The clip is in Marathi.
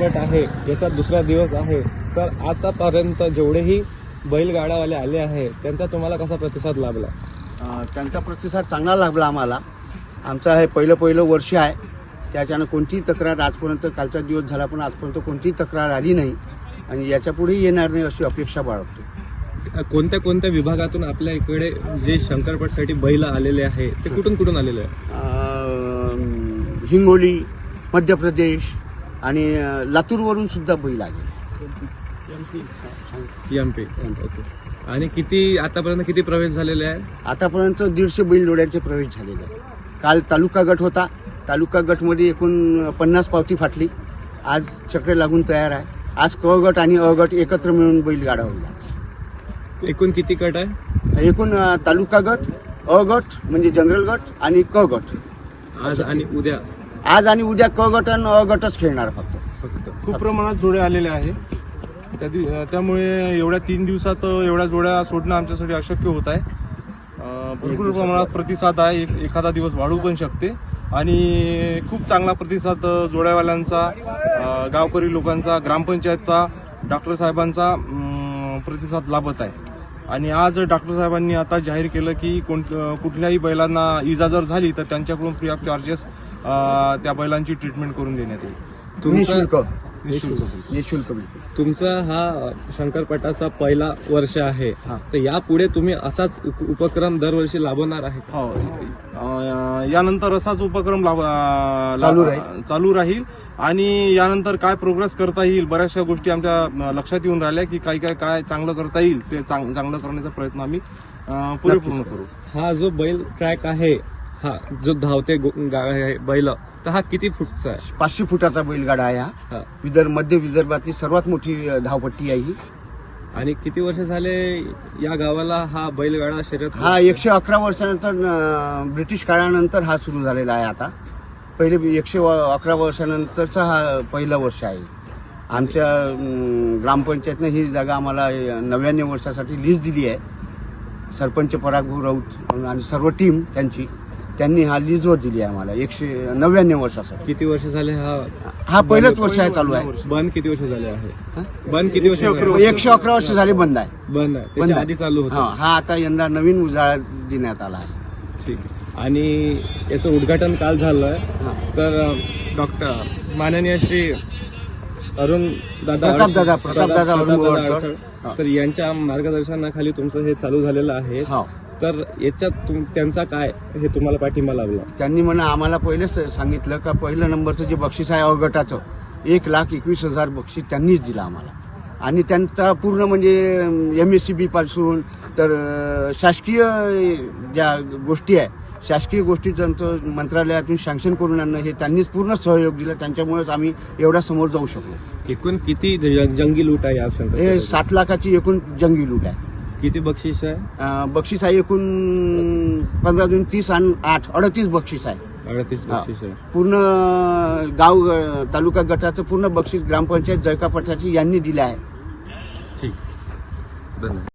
गट आहे याचा दुसरा दिवस आहे, तर आतापर्यंत जेवढेही बैलगाडावाले आले आहे त्यांचा तुम्हाला कसा प्रतिसाद लाभला? त्यांचा प्रतिसाद चांगला लाभला आम्हाला. आमचं हे पहिलं वर्ष आहे, त्याच्यानं कोणतीही तक्रार आजपर्यंत, कालचा दिवस झाला पण आजपर्यंत कोणतीही तक्रार आली नाही आणि याच्यापुढेही येणार नाही अशी अपेक्षा बाळगतो. कोणत्या कोणत्या विभागातून आपल्या इकडे जे शंकरपटसाठी बैल आलेले आहे ते कुठून कुठून आलेले आहे? हिंगोली, मध्य प्रदेश आणि लातूरवरून सुद्धा बैल आले. एमपी. ओके. आणि किती आतापर्यंत किती प्रवेश झालेले आहे? आतापर्यंत 150 बैलजोड्यांचे प्रवेश झालेले आहे. काल तालुका गट होता, तालुका गटमध्ये एकूण 50 पावती फाटली. आज चक्र लागून तयार आहे. आज क गट आणि अ गट एकत्र मिळून बैलगाडा होईल. एकूण किती गट आहे? एकूण तालुका गट, अ गट म्हणजे जनरल गट आणि क गट. आज आणि उद्या? आज आणि उद्या क गट आणि अ गटच खेळणार फक्त. खूप प्रमाणात जोडे आलेले आहे. त्यामुळे एवढ्या 3 दिवसात एवढ्या जोड्या सोडणं आमच्यासाठी अशक्य होत आहे. भरपूर प्रमाणात प्रतिसाद आहे. एखादा दिवस वाढू पण शकते आणि खूप चांगला प्रतिसाद जोड्यावाल्यांचा, गावकरी लोकांचा, ग्रामपंचायतचा, डॉक्टर साहेबांचा प्रतिसाद लाभत आहे. आणि आज डॉक्टर साहेबांनी आता जाहीर केलं की कुठल्याही बैलांना इजा जर झाली तर त्यांच्याकडून फ्री ऑफ चार्जेस त्या बैलांची ट्रीटमेंट करून देण्यात येईल. निशुल्क. तुमचा हा शंकरपटाचा पहिला वर्ष आहे, तर यापुढे तुम्ही असाच उपक्रम दरवर्षी लाभवणार आहे? हो, यानंतर असाच उपक्रम चालू राहील आणि यानंतर काय प्रोग्रेस करता येईल, बऱ्याचशा गोष्टी आमच्या लक्षात येऊन राहिल्या की काय चांगलं करता येईल ते चांगलं करण्याचा प्रयत्न आम्ही पूर्ण करू. हा जो बैल ट्रॅक आहे, हा जो धावते बैल, तर हा किती फूटचा आहे? 500 फुटाचा बैलगाडा आहे हा. मध्य विदर्भातली सर्वात मोठी धावपट्टी आहे ही. आणि किती वर्ष झाले या गावाला हा बैलगाडा शर्यत? हा 111 वर्षानंतर, ब्रिटिश काळानंतर हा सुरू झालेला आहे. आता पहिले 111 वर्षानंतरचा हा पहिलं वर्ष आहे. आमच्या ग्रामपंचायतनं ही जागा आम्हाला 99 वर्षासाठी लीज दिली आहे. सरपंच परागभाऊ राऊत आणि सर्व टीम त्यांनी हा लीजवर दिली आहे आम्हाला 199 वर्षासाठी. किती वर्ष झाले हा पहिलंच वर्ष आहे, चालू आहे. बंद किती वर्ष झाले आहे? बंद किती वर्ष? 111 वर्ष झाले बंद आहे. बंद आहे, त्याच्या आधी चालू होता. हा आता यंदा नवीन उजाळा देण्यात आला आहे. ठीक आहे. आणि याचं उद्घाटन काल झालंय, तर डॉक्टर माननीय श्री अरुण प्रतापदादा अडसळ, तर यांच्या मार्गदर्शनाखाली तुमचं हे चालू झालेलं आहे. तर याच्यात त्यांचा काय हे तुम्हाला पाठिंबा लाभला? त्यांनी आम्हाला पहिलेच सांगितलं का पहिलं नंबरचं जे बक्षीस आहे अ गटाचं 1,21,000 बक्षीस त्यांनीच दिलं आम्हाला. आणि त्यांचा पूर्ण म्हणजे MSCB पासून तर शासकीय ज्या गोष्टी आहे, शासकीय गोष्टी त्यांचं मंत्रालयातून सँक्शन करून आणणं हे त्यांनीच पूर्ण सहयोग दिला. त्यांच्यामुळेच आम्ही एवढ्या समोर जाऊ शकलो. एकूण किती जंगी लूट आहे या शंकर? हे 7 लाखाची एकूण जंगी लूट आहे. किती बक्षीस आहे? बक्षीस आहे एकूण 15 जून 30 आणि 8 38 बक्षीस आहे. 38 बक्षीस आहे. पूर्ण गाव तालुका गटाचं पूर्ण बक्षीस ग्रामपंचायत जयका पठाची यांनी दिलं आहे. ठीक, धन्यवाद.